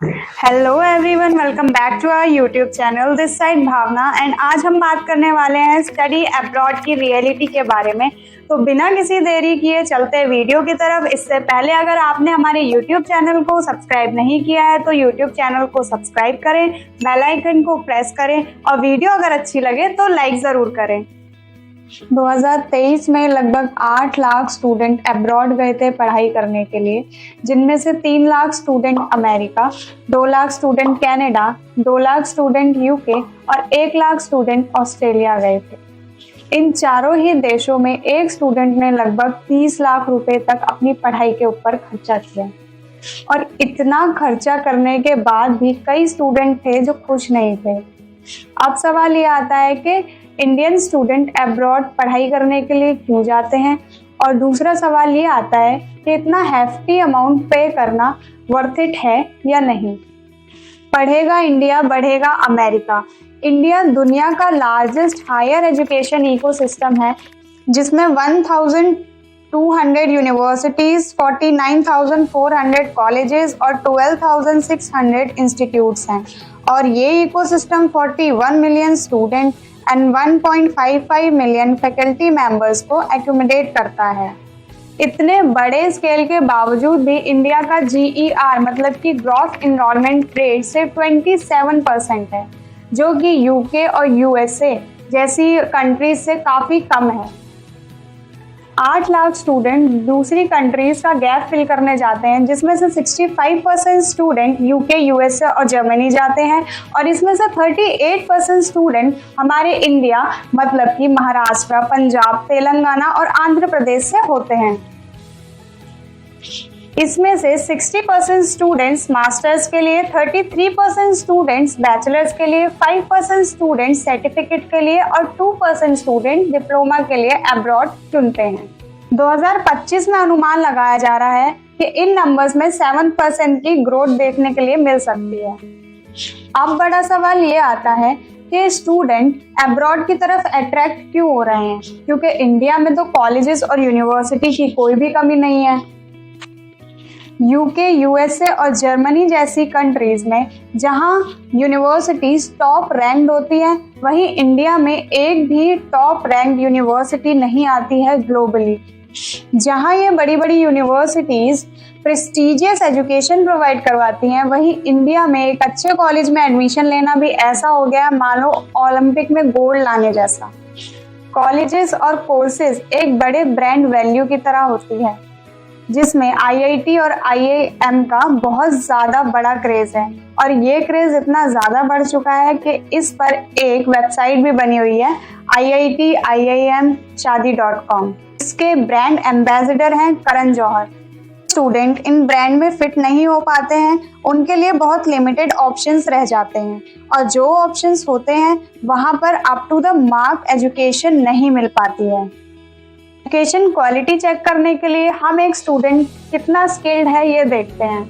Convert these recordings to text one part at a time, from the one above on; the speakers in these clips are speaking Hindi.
Hello everyone, welcome back to our YouTube channel. This side Bhavana and आज हम बात करने वाले हैं स्टडी अब्रॉड की रियलिटी के बारे में। तो बिना किसी देरी किए चलते हैं वीडियो की तरफ। इससे पहले अगर आपने हमारे यूट्यूब चैनल को सब्सक्राइब नहीं किया है तो यूट्यूब चैनल को सब्सक्राइब करें, बेल आइकन को प्रेस करें और वीडियो अगर अच्छी लगे तो लाइक ज़रूर करें। 2023 में लगभग 8 लाख स्टूडेंट अब्रॉड गए थे पढ़ाई करने के लिए, जिनमें से 3 lakh student America, 2 lakh student Canada, 2 lakh student UK और 1 लाख स्टूडेंट ऑस्ट्रेलिया गए थे। इन चारों ही देशों में एक स्टूडेंट ने लगभग 30 लाख रुपए तक अपनी पढ़ाई के ऊपर खर्चा किया। और इतना खर्चा करने के बाद भी कई स्टूडेंट थे जो खुश नहीं थे। अब सवाल ये आता है कि इंडियन स्टूडेंट अब्रॉड पढ़ाई करने के लिए क्यों जाते हैं, और दूसरा सवाल ये आता है कि इतना हेफ्टी अमाउंट पे करना वर्थ इट है या नहीं। पढ़ेगा इंडिया, बढ़ेगा अमेरिका। इंडिया दुनिया का लार्जेस्ट हायर एजुकेशन इकोसिस्टम है, जिसमें 1200 यूनिवर्सिटीज, 49,400 कॉलेजेस और 12,600 इंस्टीट्यूट्स हैं। और ये ecosystem 41 million student and 1.55 million faculty members को एकोमोडेट करता है। इतने बड़े स्केल के बावजूद भी इंडिया का GER मतलब कि ग्रॉस इनरोलमेंट रेट सिर्फ 27% है, जो कि यूके और USA जैसी कंट्रीज से काफ़ी कम है। 8 लाख स्टूडेंट दूसरी कंट्रीज का गैप फिल करने जाते हैं, जिसमें से 65% स्टूडेंट यूके, USA और जर्मनी जाते हैं, और इसमें से 38% स्टूडेंट हमारे इंडिया मतलब कि महाराष्ट्र, पंजाब, तेलंगाना और आंध्र प्रदेश से होते हैं। इसमें से 60% स्टूडेंट्स मास्टर्स के लिए, 33% स्टूडेंट्स बैचलर्स के लिए, 5% स्टूडेंट्स सर्टिफिकेट के लिए और 2% स्टूडेंट डिप्लोमा के लिए अब्रॉड चुनते हैं। 2025 में अनुमान लगाया जा रहा है कि इन नंबर्स में 7% की ग्रोथ देखने के लिए मिल सकती है। अब बड़ा सवाल ये आता है कि स्टूडेंट अब्रॉड की तरफ अट्रैक्ट क्यों हो रहे हैं, क्योंकि इंडिया में तो कॉलेजेस और यूनिवर्सिटी की कोई भी कमी नहीं है। यूके, USA और जर्मनी जैसी कंट्रीज में जहां यूनिवर्सिटीज टॉप रैंक्ड होती हैं, वहीं इंडिया में एक भी टॉप रैंक्ड यूनिवर्सिटी नहीं आती है ग्लोबली। जहां ये बड़ी बड़ी यूनिवर्सिटीज प्रेस्टीजियस एजुकेशन प्रोवाइड करवाती हैं, वहीं इंडिया में एक अच्छे कॉलेज में एडमिशन लेना भी ऐसा हो गया मानो ओलंपिक में गोल्ड लाने जैसा। कॉलेजेस और कोर्सेज एक बड़े ब्रांड वैल्यू की तरह होती है, जिसमें IIT और IIM का बहुत ज़्यादा बड़ा क्रेज़ है। और ये क्रेज़ इतना ज़्यादा बढ़ चुका है कि इस पर एक वेबसाइट भी बनी हुई है, IIT-IIM-Shaadi.com। इसके ब्रांड एम्बेसडर हैं Karan Johar. Student in brand में फिट नहीं हो पाते हैं, उनके लिए बहुत लिमिटेड ऑप्शंस रह जाते हैं, और जो ऑप्शंस होते हैं वहाँ पर up to the mark education नहीं मिल पाती है। एजुकेशन क्वालिटी चेक करने के लिए हम एक स्टूडेंट कितना स्किल्ड है ये देखते हैं।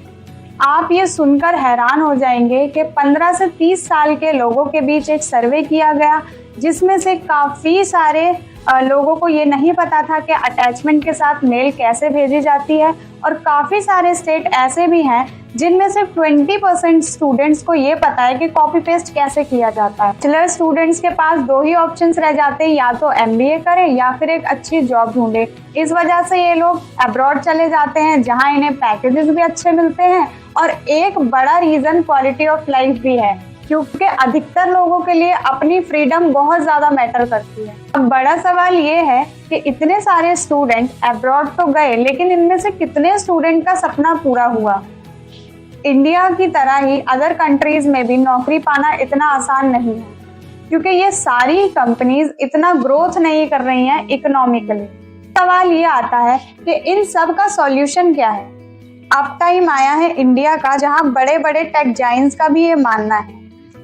आप ये सुनकर हैरान हो जाएंगे कि 15 से 30 साल के लोगों के बीच एक सर्वे किया गया, जिसमें से काफ़ी सारे लोगों को ये नहीं पता था कि अटैचमेंट के साथ मेल कैसे भेजी जाती है, और काफ़ी सारे स्टेट ऐसे भी हैं जिनमें सिर्फ 20% स्टूडेंट्स को ये पता है कि कॉपी पेस्ट कैसे किया जाता है। बैचलर स्टूडेंट्स के पास 2 ही ऑप्शंस रह जाते हैं, या तो MBA करें या फिर एक अच्छी जॉब ढूंढे। इस वजह से ये लोग अब्रॉड चले जाते हैं, जहां इन्हें पैकेजेस भी अच्छे मिलते हैं, और एक बड़ा रीज़न क्वालिटी ऑफ लाइफ भी है, क्योंकि अधिकतर लोगों के लिए अपनी फ्रीडम बहुत ज़्यादा मैटर करती है। अब बड़ा सवाल ये है कि इतने सारे स्टूडेंट अब्रॉड तो गए, लेकिन इनमें से कितने स्टूडेंट का सपना पूरा हुआ। इंडिया की तरह ही अदर कंट्रीज में भी नौकरी पाना इतना आसान नहीं है, क्योंकि ये सारी कंपनीज इतना ग्रोथ नहीं कर रही हैं इकोनॉमिकली। सवाल ये आता है कि इन सब का सॉल्यूशन क्या है। अब टाइम आया है इंडिया का, जहां बड़े बड़े टेक जायंट्स का भी ये मानना है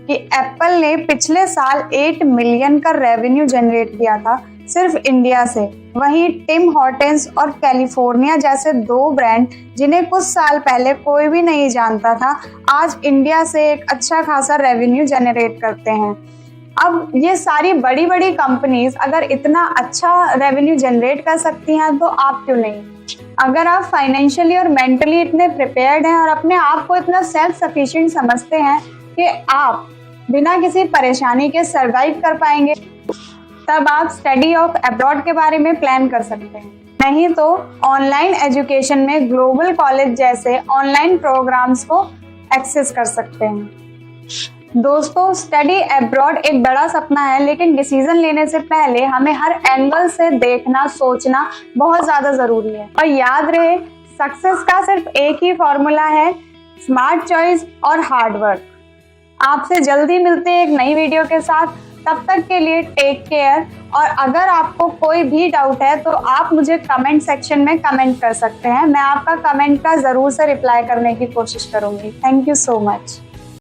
कि एप्पल ने पिछले साल 8 मिलियन का रेवेन्यू जनरेट किया था सिर्फ इंडिया से। वहीं टिम हॉर्टन्स और कैलिफोर्निया जैसे 2 ब्रांड, जिन्हें कुछ साल पहले कोई भी नहीं जानता था, आज इंडिया से एक अच्छा खासा रेवेन्यू जनरेट करते हैं। अब ये सारी बड़ी बड़ी कंपनीज अगर इतना अच्छा रेवेन्यू जनरेट कर सकती हैं तो आप क्यों नहीं। अगर आप फाइनेंशियली और मेंटली इतने प्रिपेयर्ड हैं और अपने आप को इतना सेल्फ सफिशिएंट समझते हैं कि आप बिना किसी परेशानी के सरवाइव कर पाएंगे, तब आप स्टडी ऑफ अब्रॉड के बारे में प्लान कर सकते हैं। नहीं तो ऑनलाइन एजुकेशन में ग्लोबल कॉलेज जैसे ऑनलाइन प्रोग्राम्स को एक्सेस कर सकते हैं। दोस्तों, स्टडी अब्रॉड एक बड़ा सपना है, लेकिन डिसीजन लेने से पहले हमें हर एंगल से देखना, सोचना बहुत ज्यादा जरूरी है। और याद रहे, सक्सेस का सिर्फ एक ही फॉर्मूला है, स्मार्ट चॉइस और हार्ड वर्क। आपसे जल्दी मिलते हैं एक नई वीडियो के साथ। तब तक के लिए टेक केयर। और अगर आपको कोई भी डाउट है तो आप मुझे कमेंट सेक्शन में कमेंट कर सकते हैं। मैं आपका कमेंट का जरूर से रिप्लाई करने की कोशिश करूंगी। Thank you so much.